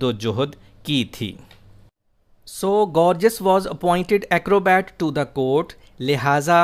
जिद्दोजहद की थी। So Georges was appointed acrobat to the court, लिहाजा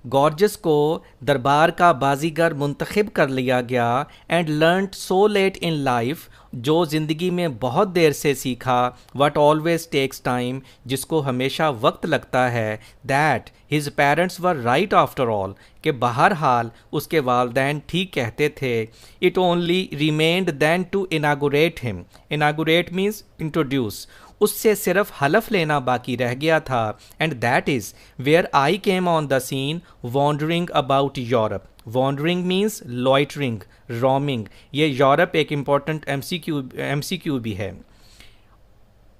गॉर्जस को दरबार का बाजीगर मुंतखब कर लिया गया। And learned so late in life, जो ज़िंदगी में बहुत देर से सीखा, वट ऑलवेज टेक्स टाइम, जिसको हमेशा वक्त लगता है, that his parents were right after all, कि बहरहाल उसके वालदैन ठीक कहते थे। It only remained then to inaugurate him, inaugurate means introduce, उससे सिर्फ हलफ लेना बाकी रह गया था। And that is where I came on the scene wandering about Europe. Wandering means loitering, roaming. ये यूरोप एक इम्पॉर्टेंट एमसीक्यू भी है,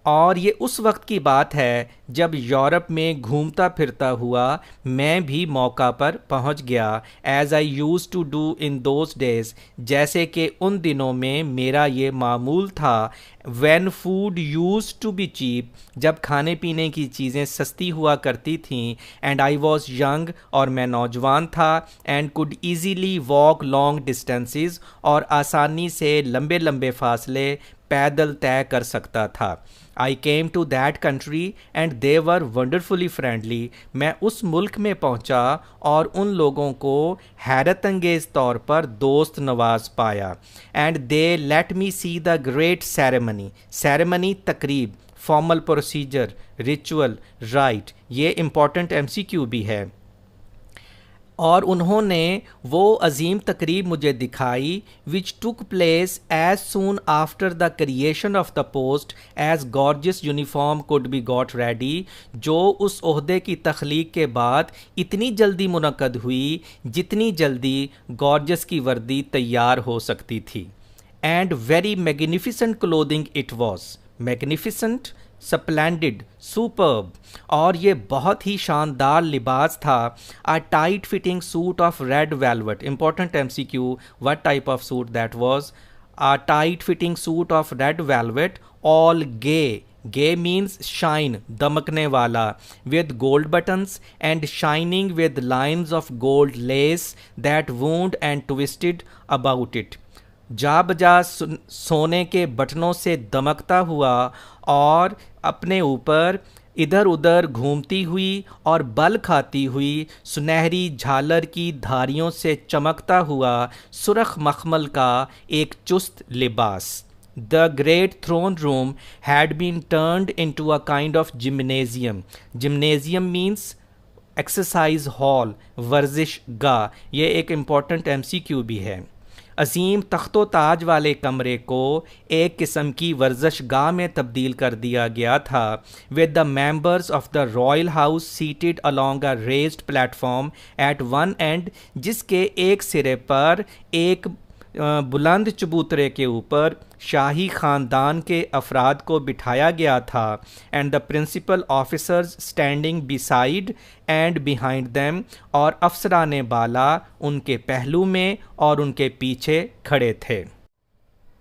और ये उस वक्त की बात है जब यूरोप में घूमता फिरता हुआ मैं भी मौका पर पहुंच गया। As I used to do in those days, जैसे कि उन दिनों में मेरा ये मामूल था। When food used to be cheap, जब खाने पीने की चीज़ें सस्ती हुआ करती थीं। एंड आई वॉज यंग, और मैं नौजवान था। And could easily walk long distances, और आसानी से लंबे लंबे फासले पैदल तय कर सकता था। I came to that country and they were wonderfully friendly, मैं उस मुल्क में पहुंचा और उन लोगों को हैरत अंगेज़ तौर पर दोस्त नवाज पाया। And they let me see the great ceremony, ceremony तकरीब, फॉर्मल प्रोसीजर, रिचुअल, राइट, ये इम्पॉर्टेंट एमसीक्यू भी है। और उन्होंने वो अजीम तकरीब मुझे दिखाई which took place as soon after the creation of the post as Georges uniform could be got ready, जो उस ओहदे की तख्लीक के बाद इतनी जल्दी मुनक्कद हुई जितनी जल्दी गॉर्जियस की वर्दी तैयार हो सकती थी। And very magnificent clothing it was, magnificent, splendid, superb, और ये बहुत ही शानदार लिबास था। A tight fitting suit of red velvet, important MCQ, what type of suit that was? A tight fitting suit of red velvet, all gay, gay means shine, दमकने वाला, with gold buttons and shining with lines of gold lace that wound and twisted about it, जा बजा सोने के बटनों से दमकता हुआ और अपने ऊपर इधर उधर घूमती हुई और बल खाती हुई सुनहरी झालर की धारियों से चमकता हुआ सुरख मखमल का एक चुस्त लिबास। The great throne room had been turned into a kind of gymnasium. Gymnasium means exercise hall, वर्जिश गाह। ये एक इम्पॉर्टेंट एमसीक्यू भी है। अजीम तख्तो ताज वाले कमरे को एक किस्म की वर्जिश गाह में तब्दील कर दिया गया था, with the members of the royal house seated along a raised platform eight one and, जिसके एक सिरे पर एक बुलंद चबूतरे के ऊपर शाही ख़ानदान के अफराद को बिठाया गया था। And the principal officers standing beside and behind them, और अफसरान बाला उनके पहलू में और उनके पीछे खड़े थे।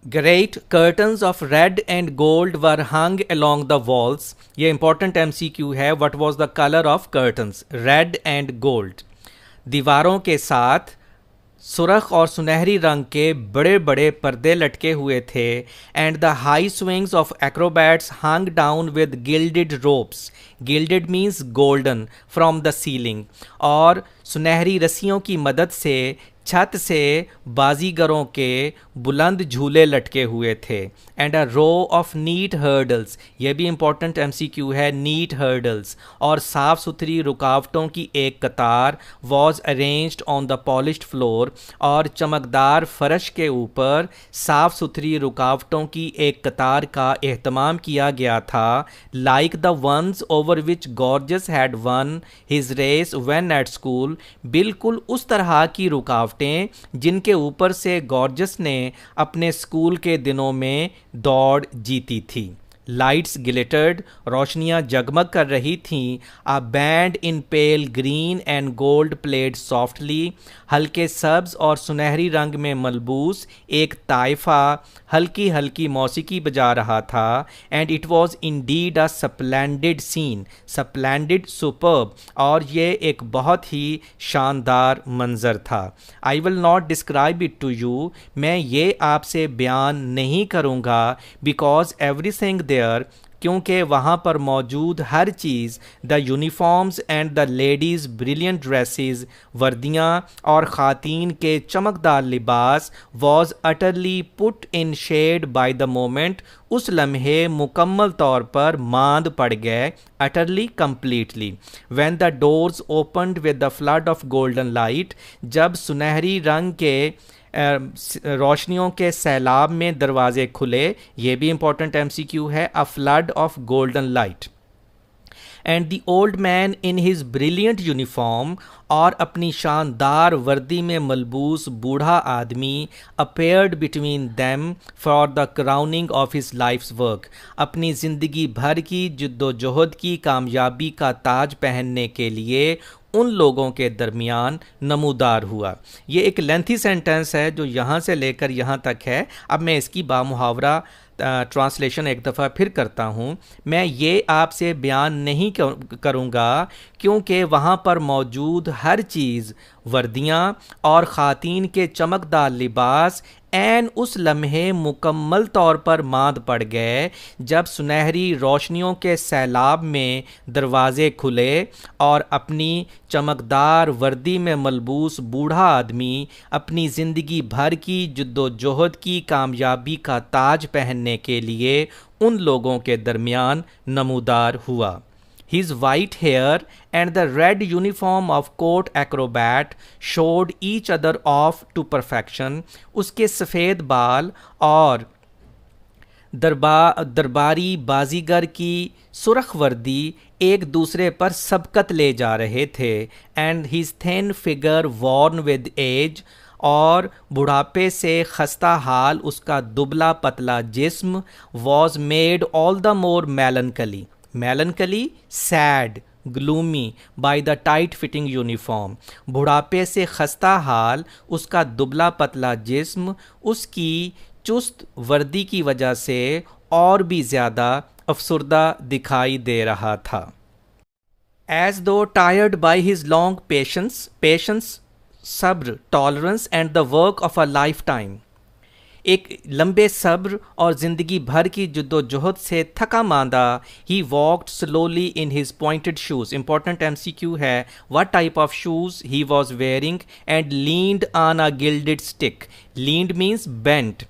Great curtains of red and gold were hung along the walls. ये इंपॉर्टेंट एमसीक्यू है, what was the colour of curtains? Red and gold. दीवारों के साथ सुरख और सुनहरी रंग के बड़े बड़े पर्दे लटके हुए थे। And the high swings of acrobats hung down with gilded ropes, gilded means golden, from the ceiling, और सुनहरी रस्सियों की मदद से छत से बाजीगरों के बुलंद झूले लटके हुए थे। And a row of neat hurdles, ये भी इंपॉर्टेंट एमसीक्यू है, नीट हर्डल्स, और साफ़ सुथरी रुकावटों की एक कतार was arranged on the polished floor, और चमकदार फर्श के ऊपर साफ़ सुथरी रुकावटों की एक कतार का एहतमाम किया गया था, like the ones over which George's had won his race when at school, बिल्कुल उस तरह की रुकावटें जिनके ऊपर से गॉर्जस ने अपने स्कूल के दिनों में दौड़ जीती थी। लाइट्स ग्लिटर्ड, रोशनियाँ जगमग कर रही थीं। A band in pale green and gold played softly, हल्के सब्ज और सुनहरी रंग में मलबूस एक ताइफा हल्की हल्की मौसीकी बजा रहा था। And it was indeed a splendid scene, splendid superb, और ये एक बहुत ही शानदार मंजर था। I will not describe it to you, मैं ये आपसे बयान नहीं करूँगा, बिकॉज एवरीथिंग देयर, क्योंकि वहाँ पर मौजूद हर चीज़, the uniforms and the ladies' brilliant dresses, वर्दियाँ और ख़ातीन के चमकदार लिबास, was utterly put in shade by the moment, उस लम्हे मुकम्मल तौर पर मांद पड़ गए, utterly completely. When the doors opened with the flood of golden light, जब सुनहरी रंग के रोशनियों के सैलाब में दरवाजे खुले, ये भी इंपॉर्टेंट एमसीक्यू है, a flood of golden light. And the old man in his brilliant uniform, और अपनी शानदार वर्दी में मलबूस बूढ़ा आदमी, appeared between them for the crowning of his life's work, अपनी ज़िंदगी भर की जद्दोजहद की कामयाबी का ताज पहनने के लिए उन लोगों के दरमियान नमूदार हुआ। ये एक लेंथी सेंटेंस है जो यहाँ से लेकर यहाँ तक है। अब मैं इसकी बामुहावरा ट्रांसलेशन एक दफ़ा फिर करता हूँ। मैं ये आपसे बयान नहीं करूँगा क्योंकि वहाँ पर मौजूद हर चीज़, वर्दियाँ और ख़ातीन के चमकदार लिबास एन उस लम्हे मुकम्मल तौर पर मांद पड़ गए जब सुनहरी रोशनियों के सैलाब में दरवाजे खुले और अपनी चमकदार वर्दी में मलबूस बूढ़ा आदमी अपनी ज़िंदगी भर की जद्दोजहद की कामयाबी का ताज पहनने के लिए उन लोगों के दरमियान नमूदार हुआ। His white hair and the red uniform of court acrobat showed each other off to perfection. उसके सफ़ेद बाल और दरबारी बाजीगर की सुरख वर्दी एक दूसरे पर सबकत ले जा रहे थे। And his thin figure worn with age, और बुढ़ापे से खस्ता हाल उसका दुबला पतला जिस्म, was made all the more melancholy, melancholy, sad, gloomy by the tight fitting uniform। बुढ़ापे से खस्ता हाल उसका दुबला पतला जिस्म उसकी चुस्त वर्दी की वजह से और भी ज़्यादा अफसुर्दा दिखाई दे रहा था। As though tired by his long patience, सब्र, tolerance and the work of a life time, एक लंबे सब्र और ज़िंदगी भर की जद्दोजहद से थका मांदा, he walked slowly in his pointed shoes. Important MCQ है, what type of shoes he was wearing, and leaned on a gilded stick. Leaned means bent.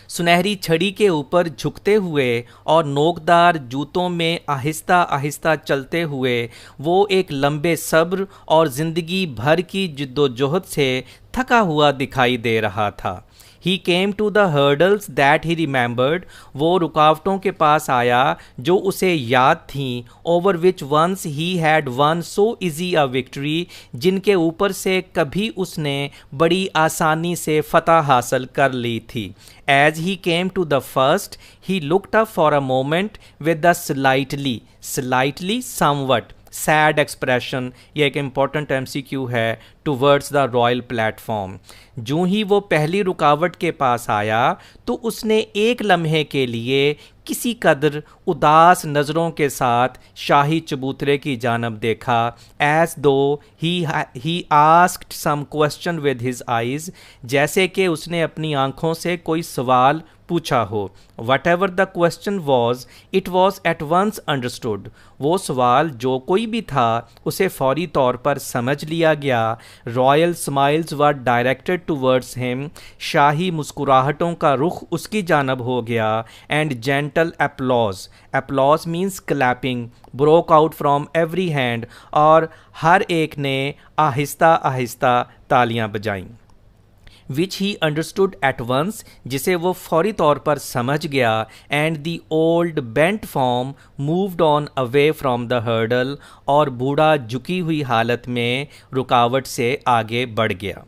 सुनहरी छड़ी के ऊपर झुकते हुए और नोकदार जूतों में आहिस्ता आहिस्ता चलते हुए वो एक लंबे सब्र और ज़िंदगी भर की जद्दोजहद से थका हुआ दिखाई दे रहा था। He came to the hurdles that he remembered, वो रुकावटों के पास आया जो उसे याद थीं, over which once he had won so easy a victory, जिनके ऊपर से कभी उसने बड़ी आसानी से फतह हासिल कर ली थी। As he came to the first, he looked up for a moment with a slightly somewhat sad expression, ये एक इम्पॉर्टेंट एमसीक्यू है, टूवर्ड्स द रॉयल प्लेटफॉर्म। जो ही वो पहली रुकावट के पास आया तो उसने एक लम्हे के लिए किसी कदर उदास नज़रों के साथ शाही चबूतरे की जानब देखा। As though he asked some question with his eyes, जैसे कि उसने अपनी आंखों से कोई सवाल पूछा हो। Whatever the question was, it was at once understood, वो सवाल जो कोई भी था उसे फौरी तौर पर समझ लिया गया। Royal smiles were directed towards him, शाही मुस्कुराहटों का रुख उसकी जानब हो गया। And gentle applause means clapping broke out from every hand, और हर एक ने आहिस्ता आहिस्ता तालियां बजाईं। Which he understood at once, जिसे वो फौरी तौर पर समझ गया। And the old bent form moved on away from the hurdle, और बूढ़ा झुकी हुई हालत में रुकावट से आगे बढ़ गया।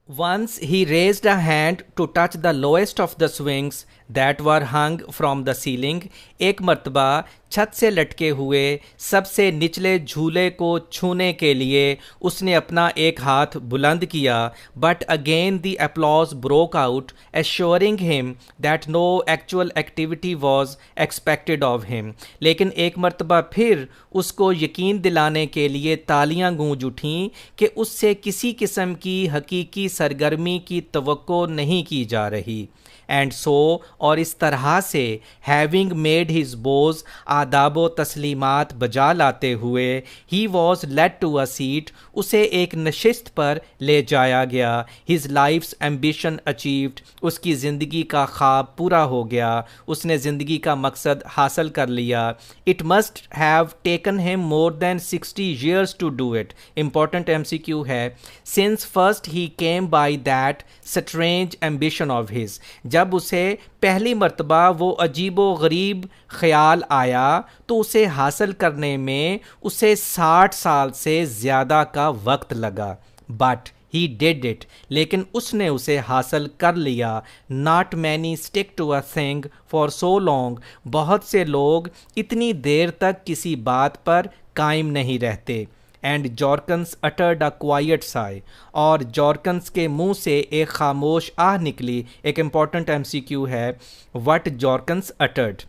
Once he raised a hand to touch the lowest of the swings that were hung from the ceiling. एक मर्तबा छत से लटके हुए सबसे निचले झूले को छूने के लिए उसने अपना एक हाथ बुलंद किया. But again the applause broke out, assuring him that no actual activity was expected of him. लेकिन एक मर्तबा फिर उसको यकीन दिलाने के लिए तालियां गूंज उठीं कि उससे किसी किस्म की हकीकी सरगर्मी की तवक्को नहीं की जा रही. एंड सो और इस तरह से हैविंग मेड हिज बोज आदाबो तस्लीमात बजा लाते हुए he was led to a seat, उसे एक नशिस्त पर ले जाया गया. हिज लाइफ्स एम्बिशन अचीव्ड, उसकी ज़िंदगी का ख्वाब पूरा हो गया, उसने ज़िंदगी का मकसद हासिल कर लिया. It must have taken him more than 60 years to do it. Important MCQ है. Since first he came by that strange ambition of his, जब उसे पहली मर्तबा वो अजीबो गरीब ख्याल आया तो उसे हासिल करने में उसे 60 साल से ज़्यादा का वक्त लगा. बट ही डिड इट, लेकिन उसने उसे हासिल कर लिया. Not many stick to a thing for so long, बहुत से लोग इतनी देर तक किसी बात पर कायम नहीं रहते. And Jorkens uttered a quiet sigh, और जॉर्कन्स के मुंह से एक खामोश आह निकली. एक इम्पॉर्टेंट MCQ है. What Jorkens uttered.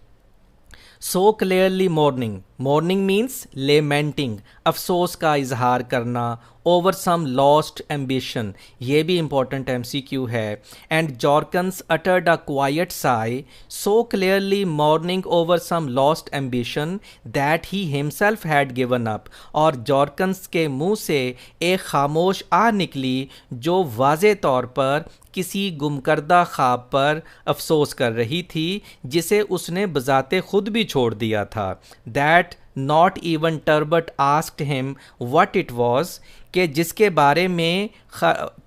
So clearly mourning, mourning means lamenting, अफसोस का इजहार करना. ओवर सम लॉस्ट एम्बिशन, ये भी इम्पॉर्टेंट MCQ है. And Jorkens uttered a quiet sigh, so clearly mourning over some lost ambition that he himself had given up, और Jorkens के मुंह से एक खामोश आ निकली जो वाज़े तौर पर किसी गुमकर्दा ख्वाब पर अफसोस कर रही थी जिसे उसने बजाते खुद भी छोड़ दिया था. That not even Terbut asked him what it was, कि जिसके बारे में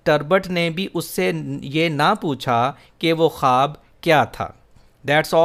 टर्बट ने भी उससे ये ना पूछा कि वो ख्वाब क्या था. That's all.